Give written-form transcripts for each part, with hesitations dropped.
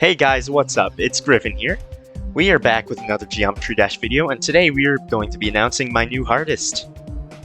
Hey guys, what's up? It's Griffin here. We are back with another Geometry Dash video, and today we are going to be announcing my new hardest.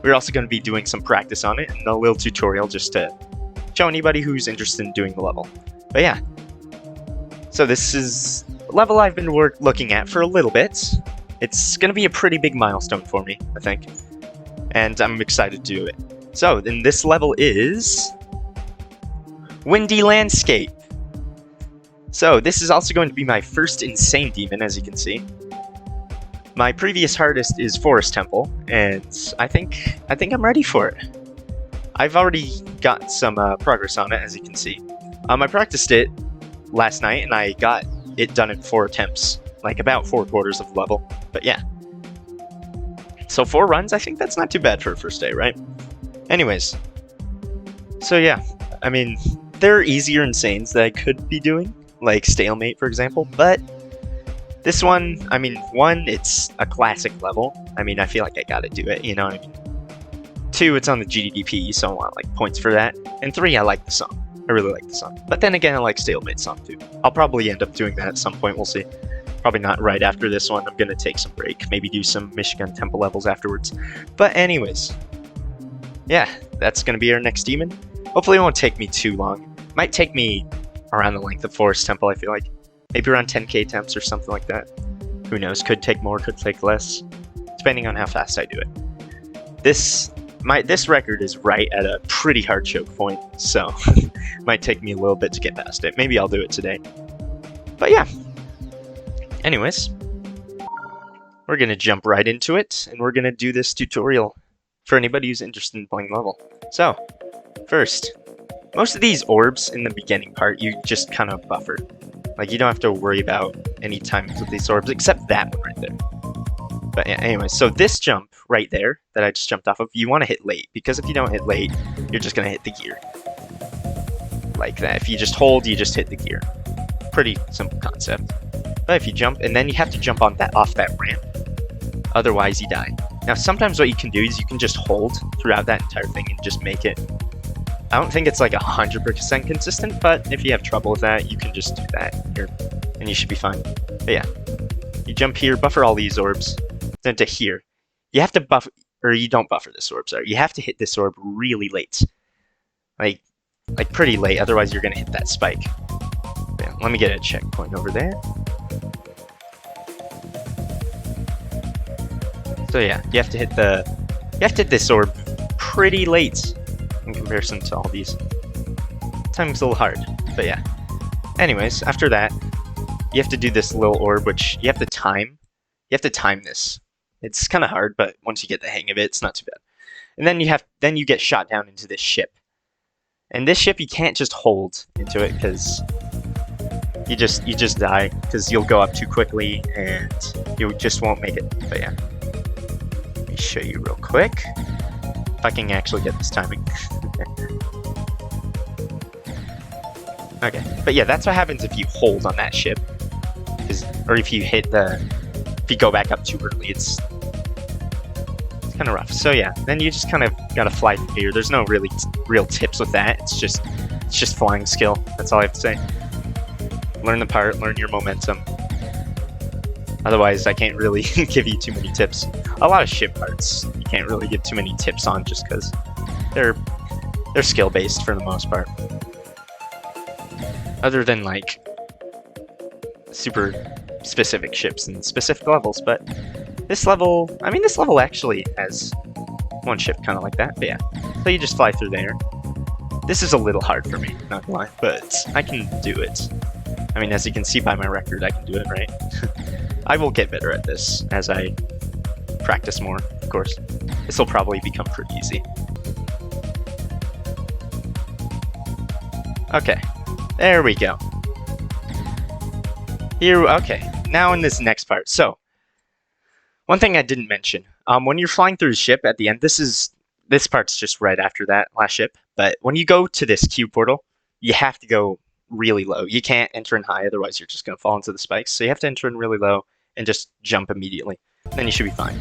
We're also going to be doing some practice on it and a little tutorial just to show anybody who's interested in doing the level. But yeah, so this is a level I've been looking at for a little bit. It's going to be a pretty big milestone for me, I think, and I'm excited to do it. So then this level is Windy Landscape. So this is also going to be my first Insane Demon, as you can see. My previous hardest is Forest Temple, and I think I'm ready for it. I've already got some progress on it, as you can see. I practiced it last night, and I got it done in 4 attempts, like about 4/4 of the level. But yeah, so 4 runs, I think that's not too bad for a first day, right? Anyways, so yeah, I mean, there are easier Insanes that I could be doing, like Stalemate, for example, but this one, I mean, 1, it's a classic level. I mean, I feel like I gotta do it, you know what I mean? 2, it's on the GDDP, so I want, like, points for that. And 3, I like the song. I really like the song. But then again, I like Stalemate's song, too. I'll probably end up doing that at some point, we'll see. Probably not right after this one. I'm gonna take some break, maybe do some Michigan Temple levels afterwards. But anyways, yeah, that's gonna be our next demon. Hopefully it won't take me too long. Might take me around the length of Forest Temple, I feel like. Maybe around 10k attempts or something like that. Who knows, could take more, could take less, depending on how fast I do it. This record is right at a pretty hard choke point, so might take me a little bit to get past it. Maybe I'll do it today. But yeah. Anyways, we're gonna jump right into it, and we're gonna do this tutorial for anybody who's interested in playing level. So, first, most of these orbs in the beginning part, you just kind of buffer. Like, you don't have to worry about any timings with these orbs, except that one right there. But yeah, anyway, so this jump right there that I just jumped off of, you want to hit late, because if you don't hit late, you're just going to hit the gear. Like that. If you just hold, you just hit the gear. Pretty simple concept. But if you jump, and then you have to jump on off that ramp, otherwise you die. Now, sometimes what you can do is you can just hold throughout that entire thing and just make it. I don't think it's like 100% consistent, but if you have trouble with that, you can just do that here, and you should be fine. But yeah, you jump here, buffer all these orbs, then to here. You have to buffer, or you don't buffer this orb, sorry. You have to hit this orb really late. Like pretty late, otherwise you're gonna hit that spike. Yeah, let me get a checkpoint over there. So yeah, you have to hit this orb pretty late in comparison to all these. Time's a little hard, but yeah. Anyways, after that, you have to do this little orb, which you have to time. You have to time this. It's kind of hard, but once you get the hang of it, it's not too bad. And then you get shot down into this ship. And this ship, you can't just hold into it, because you just die, because you'll go up too quickly and you just won't make it. But yeah, let me show you real quick if I can actually get this timing. Okay, but yeah, that's what happens if you hold on that ship, or if you if you go back up too early. It's kind of rough. So yeah, then you just kind of gotta fly through here. There's no really real tips with that. It's just flying skill. That's all I have to say. Learn the part, learn your momentum. Otherwise, I can't really give you too many tips. A lot of ship parts, you can't really give too many tips on, just because they're skill-based for the most part. Other than, like, super specific ships and specific levels, but this level, I mean, this level actually has one ship kind of like that, but yeah. So you just fly through there. This is a little hard for me, not gonna lie, but I can do it. I mean, as you can see by my record, I can do it, right? I will get better at this as I practice more, of course. This will probably become pretty easy. Okay, there we go. Okay, now in this next part. So, one thing I didn't mention, when you're flying through the ship at the end, this part's just right after that last ship, but when you go to this Q portal, you have to go really low. You can't enter in high, otherwise you're just going to fall into the spikes. So you have to enter in really low and just jump immediately. Then you should be fine.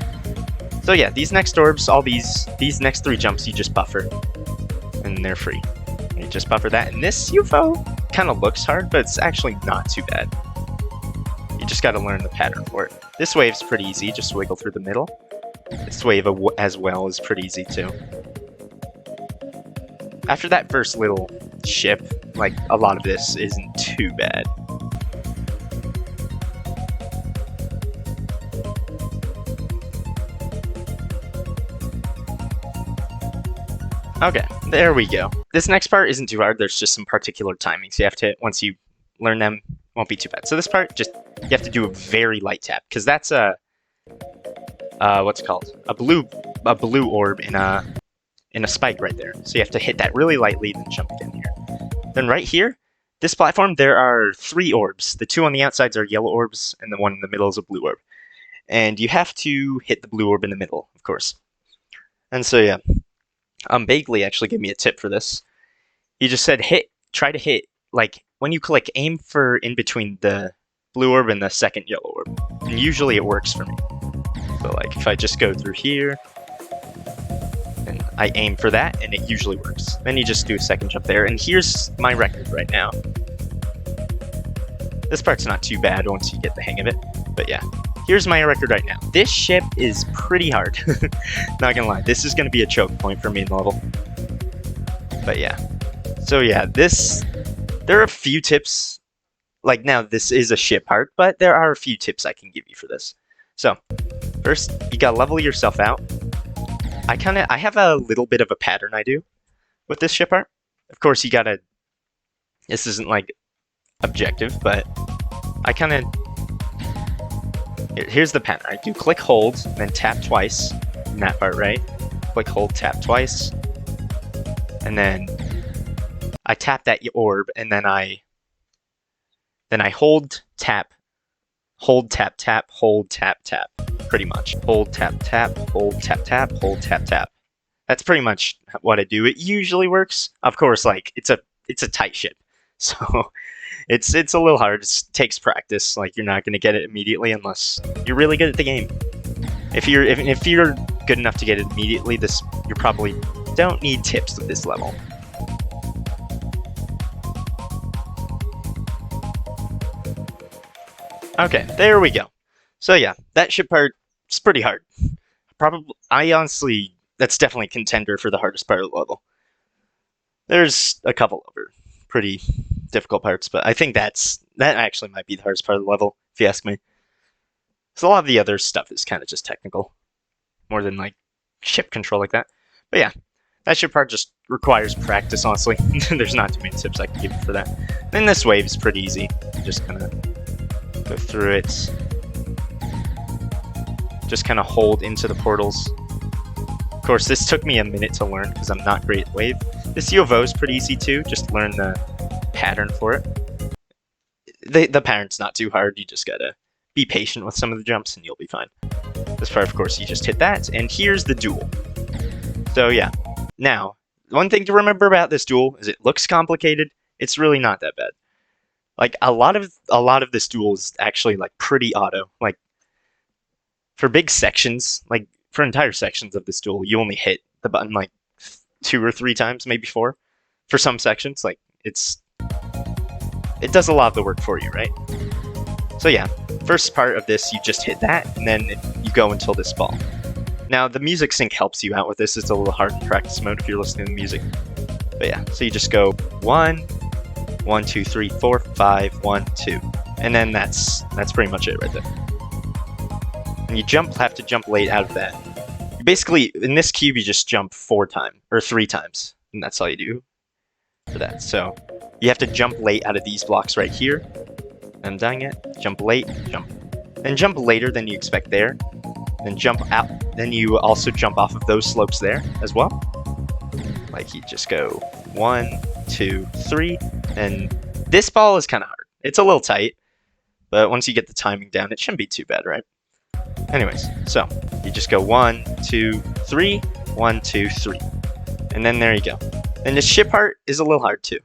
So yeah, these next orbs, all these next 3 jumps, you just buffer. And they're free. You just buffer that, and this UFO kind of looks hard, but it's actually not too bad. You just got to learn the pattern for it. This wave's pretty easy, just wiggle through the middle. This wave as well is pretty easy too. After that first little ship, like, a lot of this isn't too bad. Okay, there we go. This next part isn't too hard. There's just some particular timings you have to hit. Once you learn them, won't be too bad. So this part, just you have to do a very light tap, because that's a what's it called? A blue orb in a spike right there. So you have to hit that really lightly, then jump again here. Then right here, this platform, there are 3 orbs. The 2 on the outsides are yellow orbs, and the one in the middle is a blue orb. And you have to hit the blue orb in the middle, of course. And so yeah. Bagley actually gave me a tip for this. He just said try to hit, like, when you click, aim for in between the blue orb and the second yellow orb. And usually it works for me. So like, if I just go through here, and I aim for that, and it usually works. Then you just do a second jump there, and here's my record right now. This part's not too bad once you get the hang of it, but yeah. Here's my record right now. This ship is pretty hard. Not gonna lie, this is gonna be a choke point for me in the level. But yeah. So yeah, there are a few tips. Like, now this is a ship part, but there are a few tips I can give you for this. So, first, you gotta level yourself out. I have a little bit of a pattern I do with this ship art. Of course, this isn't like objective, but here's the pattern. I do click, hold, then tap twice in that part, right? Click, hold, tap twice. And then I tap that orb, and then I hold, tap, tap, hold, tap, tap. Pretty much. Hold, tap, tap, hold, tap, tap, hold, tap, tap. That's pretty much what I do. It usually works. Of course, like, it's a tight ship. So it's a little hard. It takes practice. Like, you're not going to get it immediately unless you're really good at the game. If you're good enough to get it immediately, you probably don't need tips at this level. Okay, there we go. So yeah, that ship part is pretty hard. That's definitely a contender for the hardest part of the level. There's a couple other pretty difficult parts, but I think that actually might be the hardest part of the level, if you ask me. So a lot of the other stuff is kind of just technical, more than like ship control like that. But yeah, that ship part just requires practice, honestly. There's not too many tips I can give you for that. Then this wave is pretty easy. Just kind of go through it. Just kind of hold into the portals. Of course, this took me a minute to learn because I'm not great at wave. This UFO is pretty easy too. Just learn the pattern for it. The pattern's not too hard. You just gotta be patient with some of the jumps and you'll be fine. This part, of course, you just hit that, and here's the duel. So yeah. Now, one thing to remember about this duel is it looks complicated. It's really not that bad. Like, a lot of this duel is actually like pretty auto. Like, for big sections, like for entire sections of this duel, you only hit the button like 2 or 3 times, maybe 4. For some sections, like, it does a lot of the work for you, right? So yeah, first part of this, you just hit that, and then you go until this ball. Now, the music sync helps you out with this. It's a little hard in practice mode if you're listening to the music. But yeah, so you just go 1, 1, 2, 3, 4, 5, 1, 2. And then that's pretty much it right there. And you have to jump late out of that. You basically, in this cube, you just jump 3 times. And that's all you do for that. So you have to jump late out of these blocks right here. I'm dying it. Jump late, jump. Then jump later than you expect there. Then jump out. Then you also jump off of those slopes there as well. Like, you just go 1, 2, 3. And this ball is kind of hard. It's a little tight. But once you get the timing down, it shouldn't be too bad, right? Anyways, so you just go 1, 2, 3, 1, 2, 3. And then there you go. And the ship part is a little hard too.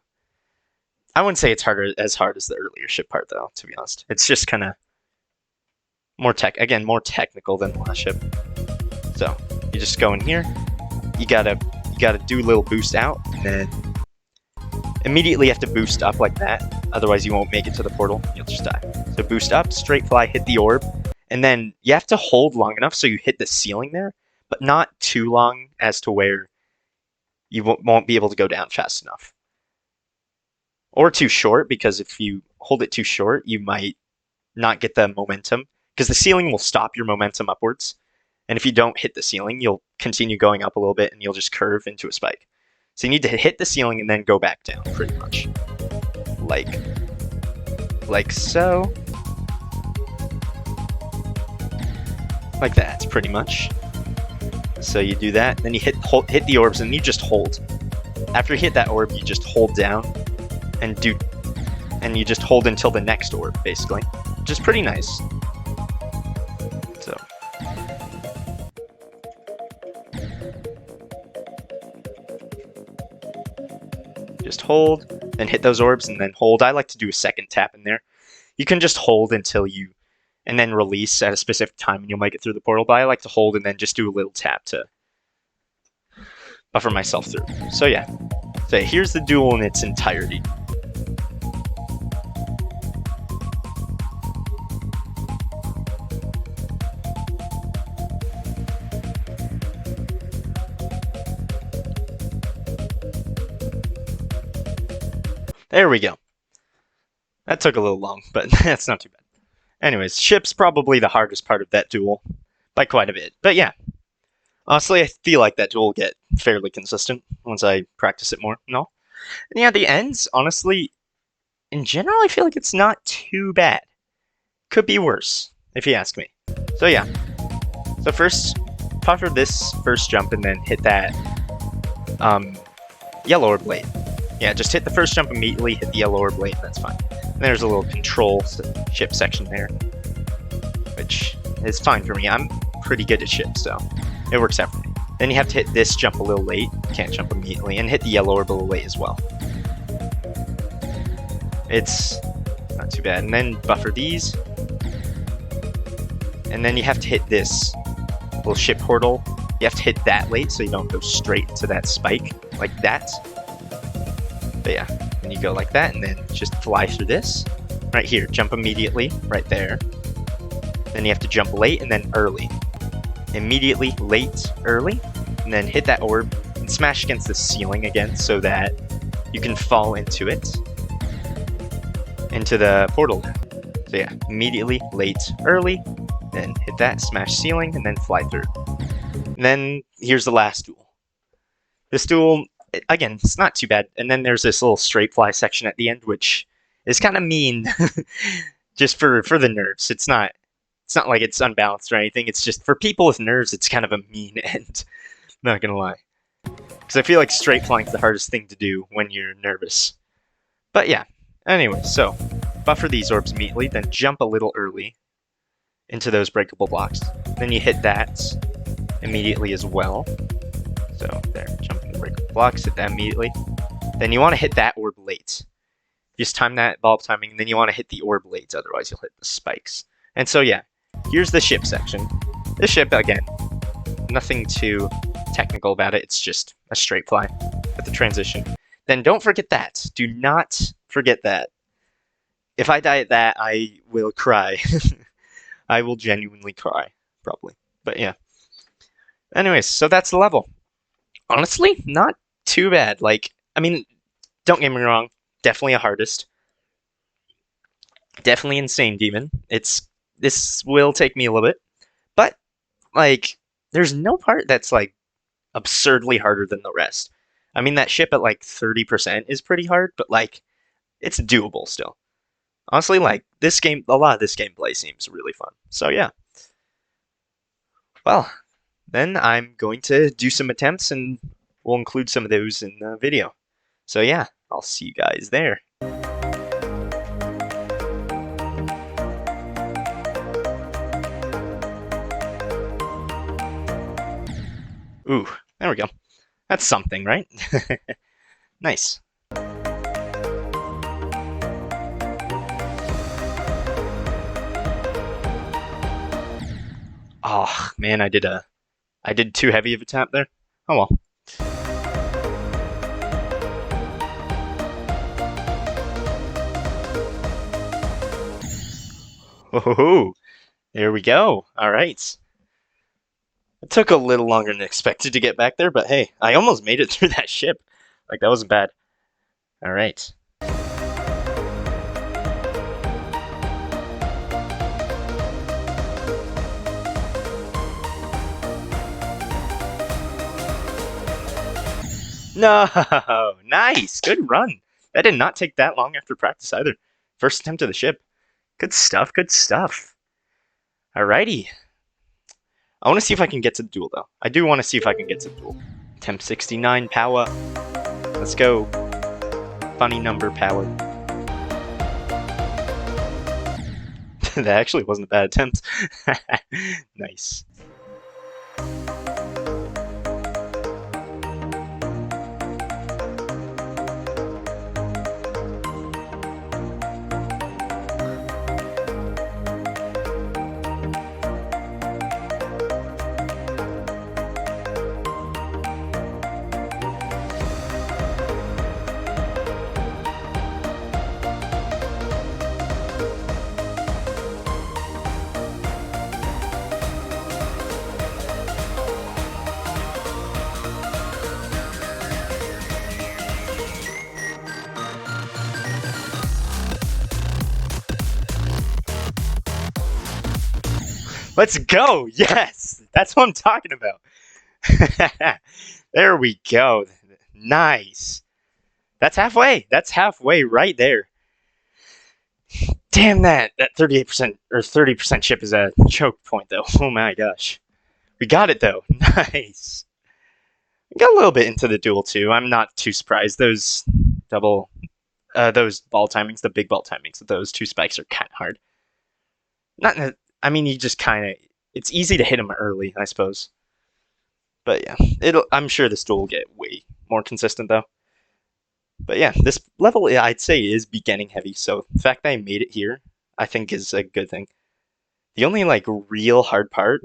I wouldn't say it's as hard as the earlier ship part though, to be honest. It's just kind of more technical than the last ship. So you just go in here. You gotta do a little boost out, and Immediately you have to boost up like that, otherwise you won't make it to the portal, you'll just die. So boost up, straight fly, hit the orb, and then you have to hold long enough so you hit the ceiling there, but not too long as to where you won't be able to go down fast enough. Or too short, because if you hold it too short, you might not get the momentum, because the ceiling will stop your momentum upwards. And if you don't hit the ceiling, you'll continue going up a little bit and you'll just curve into a spike. So you need to hit the ceiling and then go back down, pretty much. Like so. Like that, pretty much. So you do that, then you hit the orbs, and you just hold. After you hit that orb, you just hold down, and you just hold until the next orb, basically, which is pretty nice. So. Just hold, then hit those orbs, and then hold. I like to do a second tap in there. You can just hold until you, and then release at a specific time, and you'll make it through the portal. But I like to hold and then just do a little tap to buffer myself through. So yeah. So here's the duel in its entirety. There we go. That took a little long, but that's not too bad. Anyways, ship's probably the hardest part of that duel, by quite a bit. But yeah, honestly, I feel like that duel will get fairly consistent once I practice it more and all. And yeah, the ends, honestly, in general, I feel like it's not too bad. Could be worse, if you ask me. So yeah, so first, puffer this first jump and then hit that yellow orb blade. Yeah, just hit the first jump immediately, hit the yellow orb blade, that's fine. And there's a little control ship section there, which is fine for me. I'm pretty good at ships, so it works out for me. Then you have to hit this jump a little late, can't jump immediately, and hit the yellow orb a little late as well. It's not too bad. And then buffer these. And then you have to hit this little ship portal. You have to hit that late so you don't go straight into that spike like that. But yeah, then you go like that and then just fly through this. Right here, jump immediately, right there. Then you have to jump late and then early. Immediately, late, early. And then hit that orb and smash against the ceiling again so that you can fall into it. Into the portal. So yeah, immediately, late, early. Then hit that, smash ceiling, and then fly through. And then here's the last duel. This duel, again, it's not too bad. And then there's this little straight fly section at the end, which is kind of mean, just for the nerves. It's not like it's unbalanced or anything. It's just for people with nerves, it's kind of a mean end. Not gonna lie, because I feel like straight flying's the hardest thing to do when you're nervous. But yeah. Anyway, so buffer these orbs immediately, then jump a little early into those breakable blocks. Then you hit that immediately as well. So there, jump into the breakable blocks, hit that immediately. Then you want to hit that orb late. Just time that bulb timing, and then you want to hit the orb late, otherwise you'll hit the spikes. And so yeah, here's the ship section. This ship, again, nothing too technical about it, it's just a straight fly with the transition. Then don't forget that. Do not forget that. If I die at that, I will cry. I will genuinely cry, probably. But yeah. Anyways, so that's the level. Honestly, not too bad. Like, I mean, don't get me wrong, definitely a hardest. Definitely insane demon. This will take me a little bit. But, like, there's no part that's, like, absurdly harder than the rest. I mean, that ship at, like, 30% is pretty hard, but, like, it's doable still. Honestly, like, this game, a lot of this gameplay seems really fun. So, yeah. Well, then I'm going to do some attempts, and we'll include some of those in the video. So, yeah, I'll see you guys there. Ooh, there we go. That's something, right? Nice. Oh, man, I did too heavy of a tap there. Oh well. Oh, there we go. All right. It took a little longer than expected to get back there, but hey, I almost made it through that ship. Like, that wasn't bad. All right. No, nice, good run. That did not take that long after practice either. First attempt of the ship. Good stuff, good stuff. Alrighty. I want to see if I can get to the duel, though. I do want to see if I can get to the duel. Attempt 69, power. Let's go. Funny number, power. That actually wasn't a bad attempt. Nice. Let's go! Yes! That's what I'm talking about. There we go. Nice. That's halfway. That's halfway right there. Damn that 38% or 30% chip is a choke point though. Oh my gosh. We got it though. Nice. We got a little bit into the duel too. I'm not too surprised. Those ball timings, the big ball timings, those two spikes are kind of hard. I mean, you just kind of, it's easy to hit them early, I suppose. But yeah, I'm sure this duel will get way more consistent though. But yeah, this level I'd say is beginning heavy, so the fact that I made it here, I think is a good thing. The only like real hard part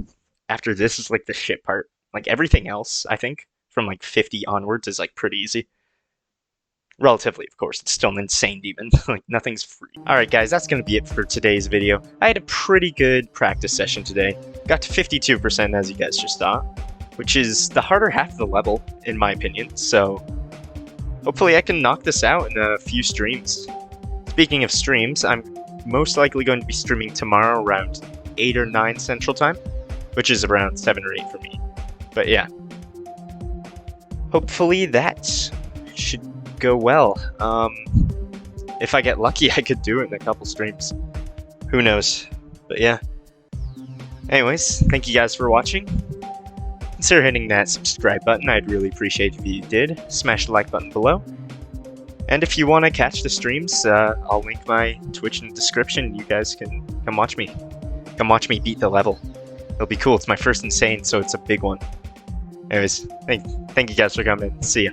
after this is like the ship part. Like everything else, I think, from like 50 onwards is like pretty easy. Relatively, of course. It's still an insane demon. Like, nothing's free. Alright guys, that's going to be it for today's video. I had a pretty good practice session today. Got to 52% as you guys just saw, which is the harder half of the level, in my opinion. So, hopefully I can knock this out in a few streams. Speaking of streams, I'm most likely going to be streaming tomorrow around 8 or 9 Central Time, which is around 7 or 8 for me. But yeah. Hopefully that should go well. If I get lucky, I could do it in a couple streams. Who knows? But yeah. Anyways, thank you guys for watching. Consider hitting that subscribe button. I'd really appreciate it if you did. Smash the like button below. And if you want to catch the streams, I'll link my Twitch in the description. You guys can come watch me. Come watch me beat the level. It'll be cool. It's my first insane, so it's a big one. Anyways, thank you guys for coming. See ya.